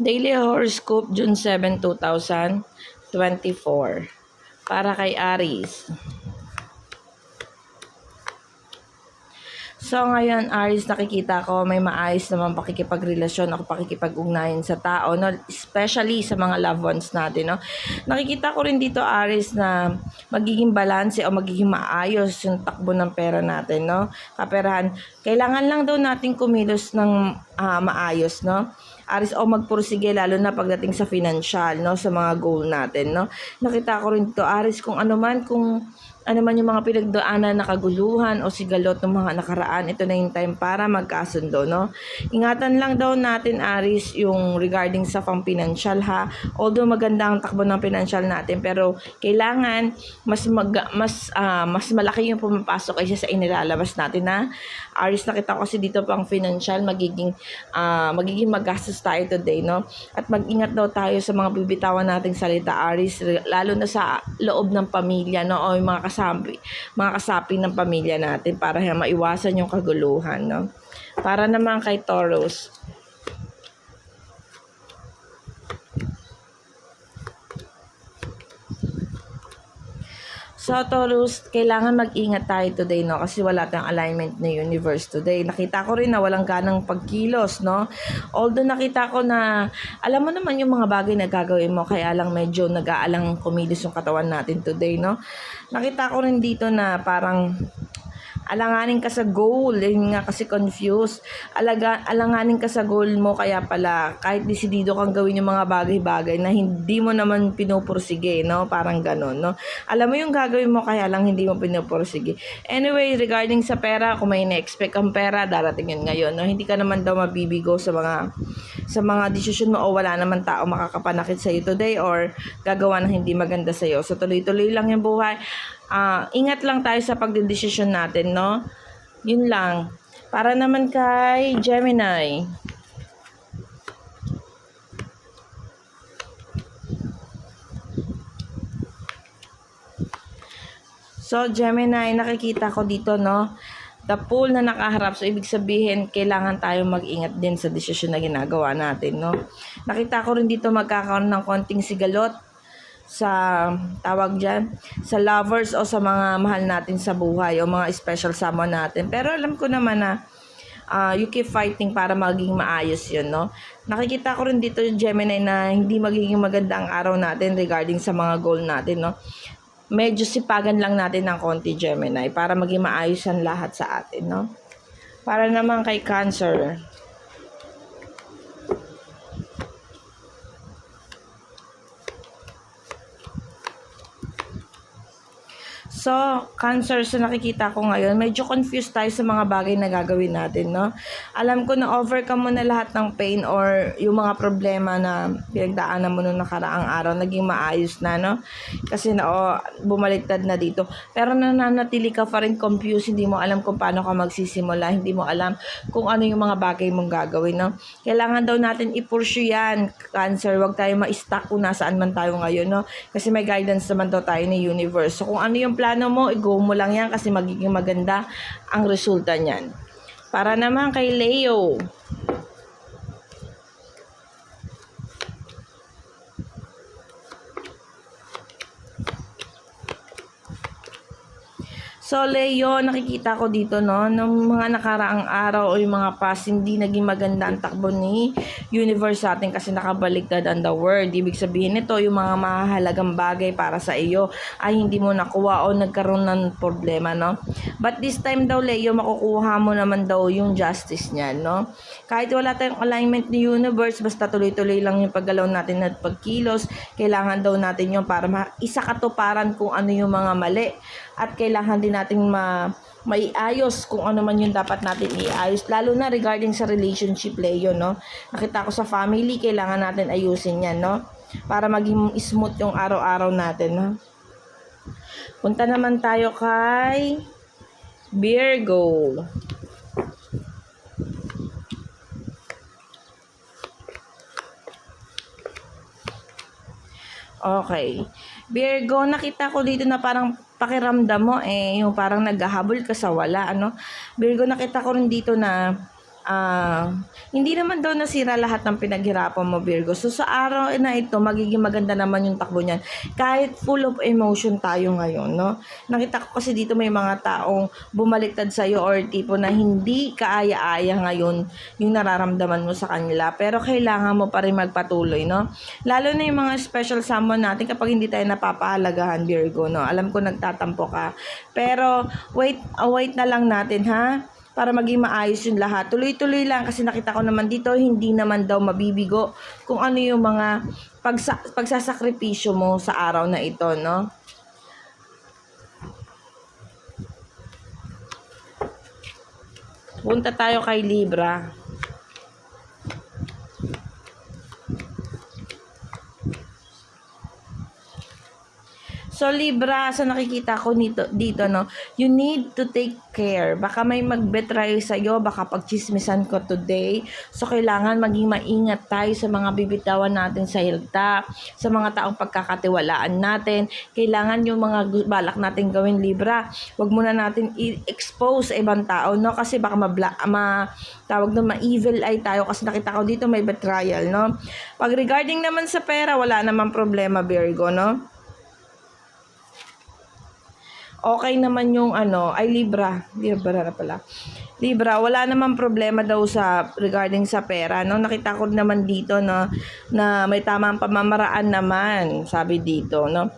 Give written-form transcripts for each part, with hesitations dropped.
Daily Horoscope, June 7, 2024. Para kay Aries. So ngayon, Aries, nakikita ko may maayos naman pakikipagrelasyon o pakikipag-ugnayan sa tao, no? Especially sa mga loved ones natin, no? Nakikita ko rin dito, Aries, na magiging balanse o magiging maayos yung takbo ng pera natin, no? Kaperahan, kailangan lang daw natin kumilos ng maayos, no? Aries, o magpursige lalo na pagdating sa financial, no? Sa mga goal natin, no? Nakita ko rin dito, Aries, kung ano man yung mga pinagdaanan na kaguluhan o sigalot ng mga nakaraan, ito na yung time para magkasundo, no? Ingatan lang daw natin, Aries, yung regarding sa pang-financial, ha? Although maganda ang takbo ng financial natin, pero kailangan mas malaki yung pumapasok kaysa sa inilalabas natin, na Aries, nakita ko kasi dito pang financial, magiging magastos tayo today, no? At mag-ingat daw tayo sa mga bibitawan nating salita, Aries, lalo na sa loob ng pamilya, no? O yung mga kasapi ng pamilya natin, para maiwasan yung kaguluhan, no? Para naman kay Taurus. So, Taurus, kailangan mag-ingat tayo today, no? Kasi wala tayong alignment na universe today. Nakita ko rin na walang ganang pagkilos, no? Although nakita ko na, alam mo naman yung mga bagay na gagawin mo, kaya lang medyo nag-aalang kumilos yung katawan natin today, no? Nakita ko rin dito na parang alanganin ka sa goal, yun nga kasi confused. Alanganin ka sa goal mo, kaya pala kahit desidido kang gawin yung mga bagay-bagay na hindi mo naman pinupursige, no? Parang ganon, no? Alam mo yung gagawin mo, kaya lang hindi mo pinupursige. Anyway, regarding sa pera, kung may na-expect kang pera, darating yun ngayon, no? Hindi ka naman daw mabibigo sa mga desisyon mo, o wala naman tao makakapanakit sa iyo today or gagawa ng hindi maganda sa iyo. So tuloy-tuloy lang yung buhay. Ingat lang tayo sa pagdedesisyon natin, no? Yun lang. Para naman kay Gemini. So, Gemini, nakikita ko dito, no? The pool na nakaharap. So, ibig sabihin, kailangan tayo mag-ingat din sa desisyon na ginagawa natin, no? Nakita ko rin dito magkakaroon ng konting sigalot sa tawag dyan, sa lovers o sa mga mahal natin sa buhay o mga special someone natin. Pero alam ko naman na you keep fighting para maging maayos yun, no? Nakikita ko rin dito, Gemini, na hindi magiging maganda ang araw natin regarding sa mga goal natin, no? Medyo sipagan lang natin ng konti, Gemini, para maging maayos ang lahat sa atin, no? Para naman kay Cancer. So, Cancer, sa nakikita ko ngayon, medyo confused tayo sa mga bagay na gagawin natin, no? Alam ko na overcome mo na lahat ng pain or yung mga problema na pinagdaanan mo noong nakaraang araw, naging maayos na, no? Kasi bumaliktad na dito. Pero nananatili ka pa rin confused, hindi mo alam kung paano ka magsisimula, hindi mo alam kung ano yung mga bagay mong gagawin, no? Kailangan daw natin i-pursue yan, Cancer. Huwag tayo ma-stuck kung nasaan man tayo ngayon, no? Kasi may guidance naman daw tayo ni universe. So, kung ano yung plano mo, i-go mo lang yan kasi magiging maganda ang resulta niyan. Para naman kay Leo. So, Leo, nakikita ko dito, no, ng mga nakaraang araw o yung mga past, hindi naging maganda ang takbo ni universe sa atin kasi nakabaliktad ang the word. Ibig sabihin nito, yung mga mahalagang bagay para sa iyo ay hindi mo nakuha o nagkaroon ng problema, no? But this time daw, Leo, makukuha mo naman daw yung justice niyan, no? Kahit wala tayong alignment ni universe, basta tuloy-tuloy lang yung paggalaw natin at pagkilos, kailangan daw natin yung para isakatuparan kung ano yung mga mali. At kailangan din natin maiayos kung ano man yung dapat natin iayos. Lalo na regarding sa relationship, Leo, no? Nakita ko sa family, kailangan natin ayusin yan, no? Para maging smooth yung araw-araw natin, no? Punta naman tayo kay Virgo. Okay. Virgo, nakita ko dito na parang pakiramdam mo yung parang naghahabol ka sa wala, ano? Virgo, nakita ko rin dito na hindi naman daw nasira lahat ng pinaghirapan mo, Virgo. So, sa araw na ito, magiging maganda naman yung takbo niyan. Kahit full of emotion tayo ngayon, no? Nakita ko kasi dito may mga taong bumaliktad sa'yo or tipo na hindi kaaya-aya ngayon yung nararamdaman mo sa kanila. Pero kailangan mo pa rin magpatuloy, no? Lalo na yung mga special someone natin kapag hindi tayo napapahalagahan, Virgo, no? Alam ko nagtatampo ka. Pero, wait na lang natin, ha? Para maging maayos yung lahat. Tuloy-tuloy lang kasi nakita ko naman dito, hindi naman daw mabibigo kung ano yung mga pagsasakripisyo mo sa araw na ito, no? Punta tayo kay Libra. So Libra, sa nakikita ko dito, no, you need to take care. Baka may magbetray sa'yo, baka pagchismisan ko today. So kailangan maging maingat tayo sa mga bibitawan natin sa hilta, sa mga taong pagkakatiwalaan natin. Kailangan yung mga balak natin gawin, Libra, wag muna natin i-expose sa ibang tao, no, kasi baka tawag na ma-evil eye tayo kasi nakita ko dito may betrayal, no. Pag regarding naman sa pera, wala namang problema, Virgo, no. Okay naman yung Libra na pala. Libra, wala namang problema daw sa regarding sa pera, no? Nakita ko naman dito na may tamang pamamaraan naman, sabi dito, no?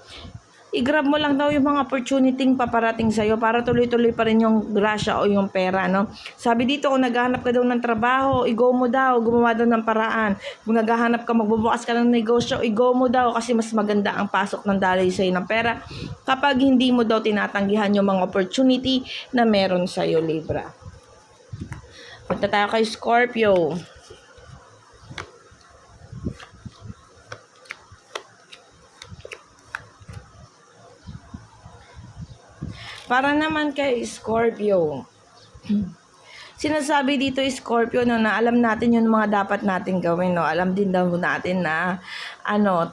I-grab mo lang daw yung mga opportunity paparating sa'yo para tuloy-tuloy pa rin yung grasya o yung pera, no? Sabi dito, kung naghahanap ka daw ng trabaho, i-go mo daw, gumawa daw ng paraan. Kung naghahanap ka, magbubukas ka ng negosyo, i-go mo daw kasi mas maganda ang pasok ng daloy sa'yo ng pera kapag hindi mo daw tinatanggihan yung mga opportunity na meron sa'yo, Libra. Punta tayo kay Scorpio. Para naman kay Scorpio, sinasabi dito Scorpio, no, na alam natin yung mga dapat natin gawin, no. Alam din daw natin na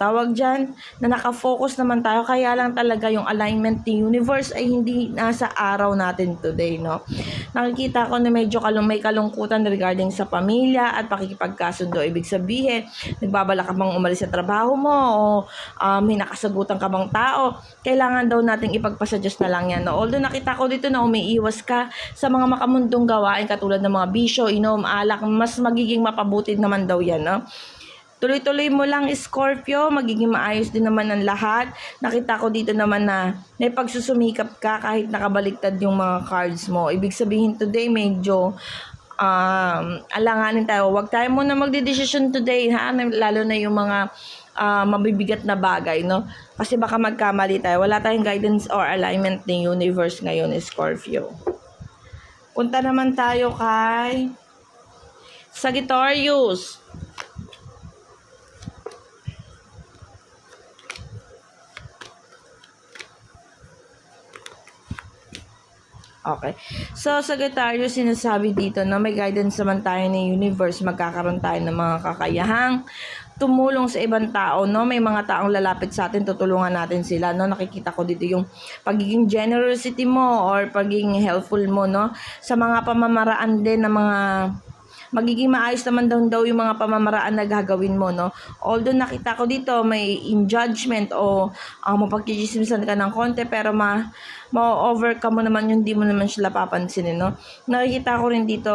tawag dyan, na nakafocus naman tayo, kaya lang talaga yung alignment ni universe ay hindi nasa araw natin today, no. Nakikita ko na medyo may kalungkutan regarding sa pamilya at pakikipagkasundo. Ibig sabihin, nagbabalak ka bang umalis sa trabaho mo o may nakasagutan ka bang tao, kailangan daw nating ipagpasuggest na lang yan, no. Although nakita ko dito na umiiwas ka sa mga makamundong gawain katulad ng mga bisyo, inom, alak, mas magiging mapabuti naman daw yan, no. Tuloy-tuloy mo lang, Scorpio, magiging maayos din naman ang lahat. Nakita ko dito naman na may pagsusumikap ka kahit nakabaliktad yung mga cards mo. Ibig sabihin today medyo alanganin tayo. Huwag tayo muna magdedesisyon today, ha? Lalo na yung mga mabibigat na bagay, no? Kasi baka magkamali tayo. Wala tayong guidance or alignment ng universe ngayon, Scorpio. Punta naman tayo kay Sagittarius. Okay. So, Sagittarius, sinasabi dito na may guidance naman tayo ng universe. Magkakaroon tayo ng mga kakayahang tumulong sa ibang tao, no? May mga taong lalapit sa atin, tutulungan natin sila, no? Nakikita ko dito yung pagiging generosity mo or pagiging helpful mo, no? Sa mga pamamaraan din ng mga magiging maayos naman daw yung mga pamamaraan na gagawin mo, no? Although nakita ko dito may in judgment o mapagchichismisan ka ng konti, pero ma-overcome mo naman yung di mo naman sila papansinin, no? Nakikita ko rin dito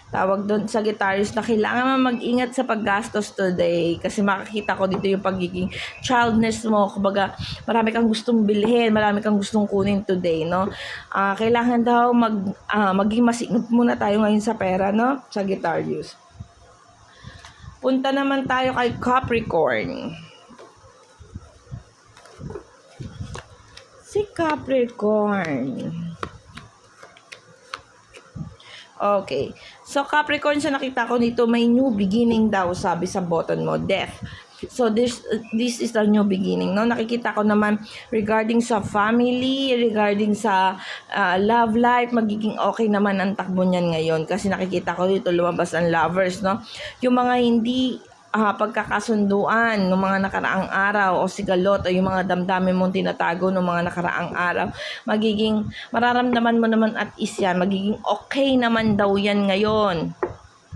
tawag doon sa Sagittarius na kailangan mo mag-ingat sa paggastos today kasi makikita ko dito yung pagiging childness mo. Kumbaga, marami kang gustong bilhin, marami kang gustong kunin today, no? Kailangan daw maging masinop muna tayo ngayon sa pera, no? Sagittarius. Punta naman tayo kay Capricorn. Si Capricorn. Okay. So, Capricorn, sa nakita ko dito, may new beginning daw, sabi sa button mo, death. So, this is the new beginning, no? Nakikita ko naman regarding sa family, regarding sa love life, magiging okay naman ang takbo niyan ngayon. Kasi nakikita ko dito, lumabas ang lovers, no? Yung mga hindi pagkakasunduan ng mga nakaraang araw o sigalot o yung mga damdamin mong tinatago ng mga nakaraang araw, mararamdaman mo naman at ease yan, magiging okay naman daw yan ngayon,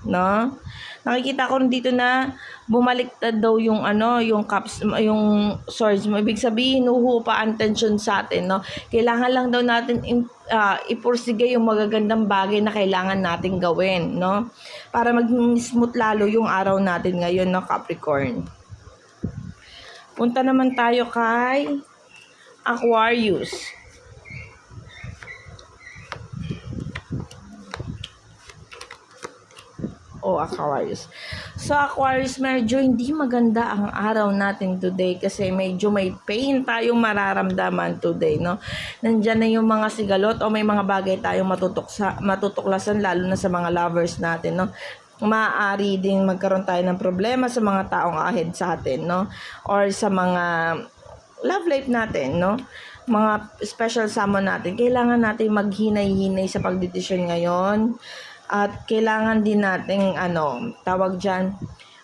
no? Nakikita ko rin dito na bumaliktad daw yung yung cups, yung swords mo. Ibig sabihin, huhupa ang tension sa atin, no? Kailangan lang daw natin ipursige yung magagandang bagay na kailangan natin gawin, no? Para maging smooth lalo yung araw natin ngayon, no, Capricorn. Punta naman tayo kay Aquarius. Aquarius. So, Aquarius, medyo hindi maganda ang araw natin today kasi medyo may pain tayong mararamdaman today, no? Nandyan na yung mga sigalot o may mga bagay tayong matutuklasan lalo na sa mga lovers natin, no? Maaari din magkaroon tayo ng problema sa mga taong ahead sa atin, no? Or sa mga love life natin, no? Mga special someone natin. Kailangan natin maghinay-hinay sa pagdedesisyon ngayon. At kailangan din nating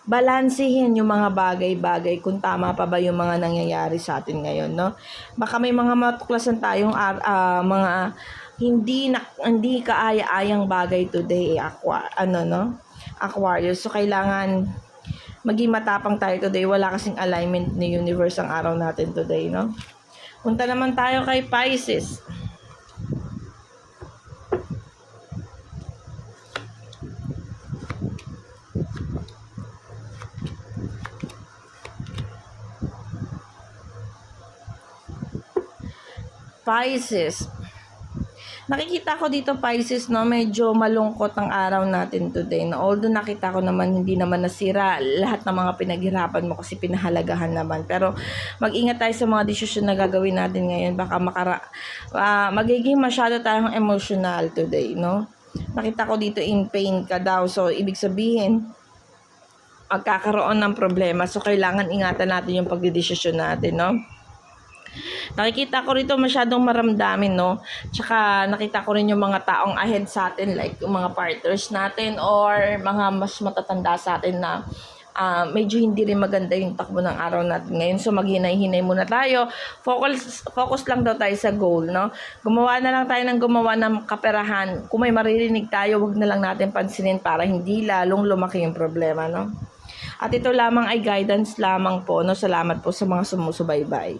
balansehin yung mga bagay-bagay kung tama pa ba yung mga nangyayari sa atin ngayon, no? Baka may mga matuklasan tayong mga hindi kaaya-ayang bagay today, Aquarius. So kailangan maging matapang tayo today. Wala kasing alignment ni universe ang araw natin today, no? Punta naman tayo kay Pisces. Pisces. Nakikita ko dito, Pisces, no, medyo malungkot ang araw natin today. No? Although nakita ko naman hindi naman nasira lahat ng mga pinaghirapan mo kasi pinahalagahan naman. Pero mag-ingat tayo sa mga desisyon na gagawin natin ngayon. Baka magiging masyado tayong emotional today, no? Nakita ko dito in pain ka daw. So, ibig sabihin, magkakaroon ng problema. So, kailangan ingatan natin yung pagdidesisyon natin, no? Nakikita ko rito masyadong maramdamin, no? Tsaka nakita ko rin yung mga taong ahead sa atin, like yung mga partners natin or mga mas matatanda sa atin na medyo hindi rin maganda yung takbo ng araw natin ngayon. So maghinay-hinay muna tayo. Focus lang daw tayo sa goal, no? Gumawa na lang tayo ng gumawa ng kaperahan. Kung may maririnig tayo, wag na lang natin pansinin para hindi lalong lumaki yung problema, no? At ito lamang ay guidance lamang po, no? Salamat po sa mga sumusubaybay.